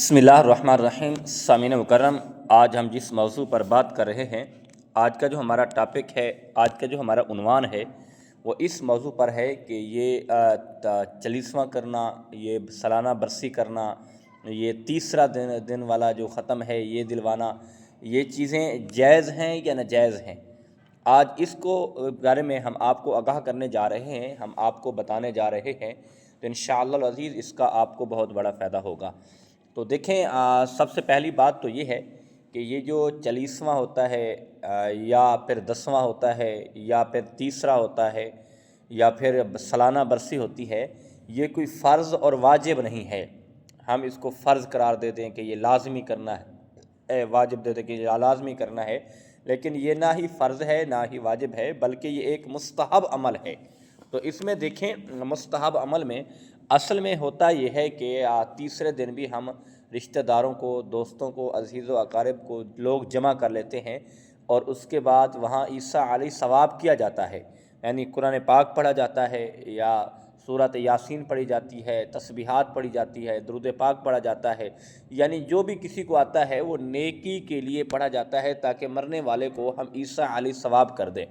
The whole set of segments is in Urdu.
بسم اللہ الرحمن الرحیم۔ سامعین مکرم، آج ہم جس موضوع پر بات کر رہے ہیں، آج کا جو ہمارا ٹاپک ہے، آج کا جو ہمارا عنوان ہے، وہ اس موضوع پر ہے کہ یہ چالیسواں کرنا، یہ سالانہ برسی کرنا، یہ تیسرا دن والا جو ختم ہے یہ دلوانا، یہ چیزیں جائز ہیں یا ناجائز ہیں۔ آج اس کو بارے میں ہم آپ کو آگاہ کرنے جا رہے ہیں، ہم آپ کو بتانے جا رہے ہیں، تو انشاءاللہ العزیز اس کا آپ کو بہت بڑا فائدہ ہوگا۔ تو دیکھیں، سب سے پہلی بات تو یہ ہے کہ یہ جو چالیسواں ہوتا ہے یا پھر 10واں ہوتا ہے یا پھر تیسرا ہوتا ہے یا پھر سالانہ برسی ہوتی ہے، یہ کوئی فرض اور واجب نہیں ہے۔ ہم اس کو فرض قرار دیتے ہیں کہ یہ لازمی کرنا ہے، واجب دیتے ہیں کہ یہ لازمی کرنا ہے، لیکن یہ نہ ہی فرض ہے نہ ہی واجب ہے، بلکہ یہ ایک مستحب عمل ہے۔ تو اس میں دیکھیں، مستحب عمل میں اصل میں ہوتا یہ ہے کہ تیسرے دن بھی ہم رشتہ داروں کو، دوستوں کو، عزیز و اقارب کو لوگ جمع کر لیتے ہیں، اور اس کے بعد وہاں عیسیٰ علیہ ثواب کیا جاتا ہے، یعنی قرآن پاک پڑھا جاتا ہے یا سورۃ یاسین پڑھی جاتی ہے، تسبیحات پڑھی جاتی ہے، درود پاک پڑھا جاتا ہے، یعنی جو بھی کسی کو آتا ہے وہ نیکی کے لیے پڑھا جاتا ہے تاکہ مرنے والے کو ہم عیسیٰ علیہ ثواب کر دیں۔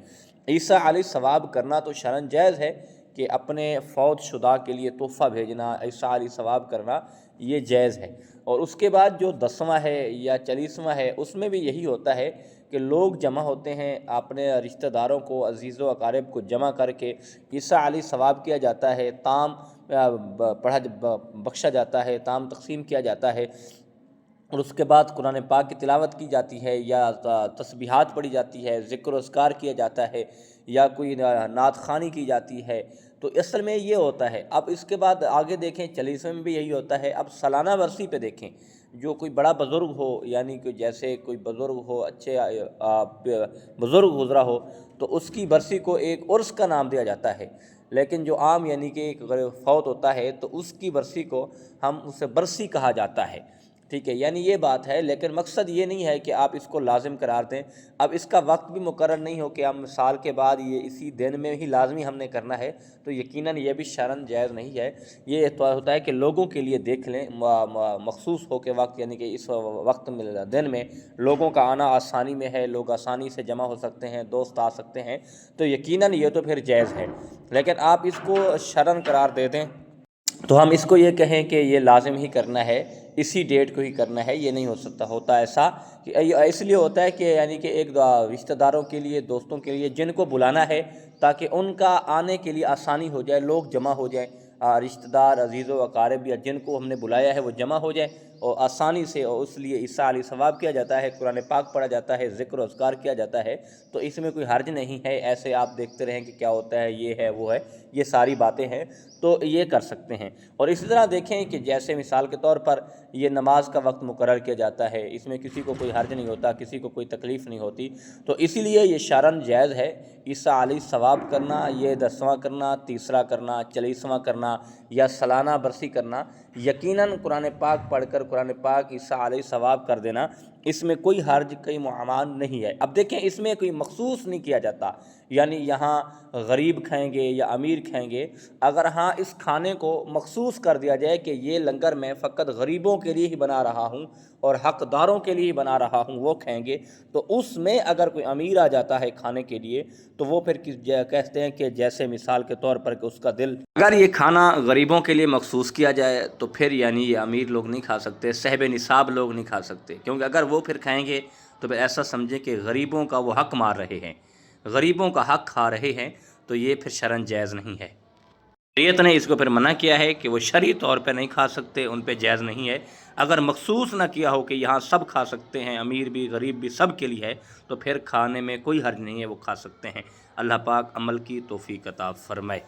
عیسیٰ علیہ ثواب کرنا تو شرعاً جائز ہے کہ اپنے فوت شدہ کے لیے تحفہ بھیجنا، عیسیٰ علیہ ثواب کرنا، یہ جائز ہے۔ اور اس کے بعد جو 10واں ہے یا 40واں ہے، اس میں بھی یہی ہوتا ہے کہ لوگ جمع ہوتے ہیں، اپنے رشتہ داروں کو، عزیز و اقارب کو جمع کر کے عیسیٰ علیہ ثواب کیا جاتا ہے، تام بخشا جاتا ہے، تام تقسیم کیا جاتا ہے، اور اس کے بعد قرآن پاک کی تلاوت کی جاتی ہے یا تسبیحات پڑھی جاتی ہے، ذکر و اذکار کیا جاتا ہے یا کوئی نعت خوانی کی جاتی ہے۔ تو اصل میں یہ ہوتا ہے۔ اب اس کے بعد آگے دیکھیں، 40ویں میں بھی یہی ہوتا ہے۔ اب سالانہ برسی پہ دیکھیں، جو کوئی بڑا بزرگ ہو، یعنی کہ جیسے کوئی بزرگ ہو، اچھے بزرگ گزرا ہو، تو اس کی برسی کو ایک عرس کا نام دیا جاتا ہے، لیکن جو عام یعنی کہ اگر فوت ہوتا ہے تو اس کی برسی کو ہم اسے برسی کہا جاتا ہے، ٹھیک ہے، یعنی یہ بات ہے۔ لیکن مقصد یہ نہیں ہے کہ آپ اس کو لازم قرار دیں۔ اب اس کا وقت بھی مقرر نہیں ہو کہ ہم سال کے بعد یہ اسی دن میں ہی لازمی ہم نے کرنا ہے، تو یقیناً یہ بھی شرعاً جائز نہیں ہے۔ یہ تو ہوتا ہے کہ لوگوں کے لیے دیکھ لیں، مخصوص ہو کے وقت، یعنی کہ اس وقت میں، دن میں لوگوں کا آنا آسانی میں ہے، لوگ آسانی سے جمع ہو سکتے ہیں، دوست آ سکتے ہیں، تو یقیناً یہ تو پھر جائز ہے۔ لیکن آپ اس کو شرعاً قرار دے دیں تو ہم اس کو یہ کہیں کہ یہ لازم ہی کرنا ہے، اسی ڈیٹ کو ہی کرنا ہے، یہ نہیں ہو سکتا۔ ہوتا ایسا کہ اس لیے ہوتا ہے کہ یعنی کہ ایک رشتہ داروں کے لیے، دوستوں کے لیے جن کو بلانا ہے، تاکہ ان کا آنے کے لیے آسانی ہو جائے، لوگ جمع ہو جائیں، رشتہ دار، عزیز و اقارب یا جن کو ہم نے بلایا ہے وہ جمع ہو جائیں اور آسانی سے، اور اس لیے عیسیٰ علیہ ثواب کیا جاتا ہے، قرآن پاک پڑھا جاتا ہے، ذکر و اذکار کیا جاتا ہے، تو اس میں کوئی حرج نہیں ہے۔ ایسے آپ دیکھتے رہیں کہ کیا ہوتا ہے، یہ ہے وہ ہے، یہ ساری باتیں ہیں، تو یہ کر سکتے ہیں۔ اور اسی طرح دیکھیں کہ جیسے مثال کے طور پر یہ نماز کا وقت مقرر کیا جاتا ہے، اس میں کسی کو کوئی حرج نہیں ہوتا، کسی کو کوئی تکلیف نہیں ہوتی، تو اسی لیے یہ شرعاً جائز ہے۔ عیسیٰ علیہ ثواب کرنا، یہ 10واں کرنا، تیسرا کرنا، 40واں کرنا یا سالانہ برسی کرنا، یقیناً قرآن پاک پڑھ کر قرآن پاک عیسیٰ علیہ ثواب کر دینا، اس میں کوئی حرج، کوئی معامل نہیں ہے۔ اب دیکھیں، اس میں کوئی مخصوص نہیں کیا جاتا، یعنی یہاں غریب کھائیں گے یا امیر کھائیں گے۔ اگر ہاں اس کھانے کو مخصوص کر دیا جائے کہ یہ لنگر میں فقط غریبوں کے لیے ہی بنا رہا ہوں اور حقداروں کے لیے ہی بنا رہا ہوں، وہ کھائیں گے، تو اس میں اگر کوئی امیر آ جاتا ہے کھانے کے لیے تو وہ پھر کہتے ہیں کہ جیسے مثال کے طور پر کہ اس کا دل، اگر یہ کھانا غریبوں کے لیے مخصوص کیا جائے تو پھر یعنی یہ امیر لوگ نہیں کھا سکتے، صاحب نصاب لوگ نہیں کھا سکتے، کیونکہ اگر وہ پھر کھائیں گے تو پھر ایسا سمجھیں کہ غریبوں کا وہ حق مار رہے ہیں، غریبوں کا حق کھا رہے ہیں، تو یہ پھر شرعاً جائز نہیں ہے۔ شریعت نے اس کو پھر منع کیا ہے کہ وہ شرعی طور پہ نہیں کھا سکتے، ان پہ جائز نہیں ہے۔ اگر مخصوص نہ کیا ہو کہ یہاں سب کھا سکتے ہیں، امیر بھی، غریب بھی، سب کے لیے ہے، تو پھر کھانے میں کوئی حرج نہیں ہے، وہ کھا سکتے ہیں۔ اللہ پاک عمل کی توفیق عطا فرمائے۔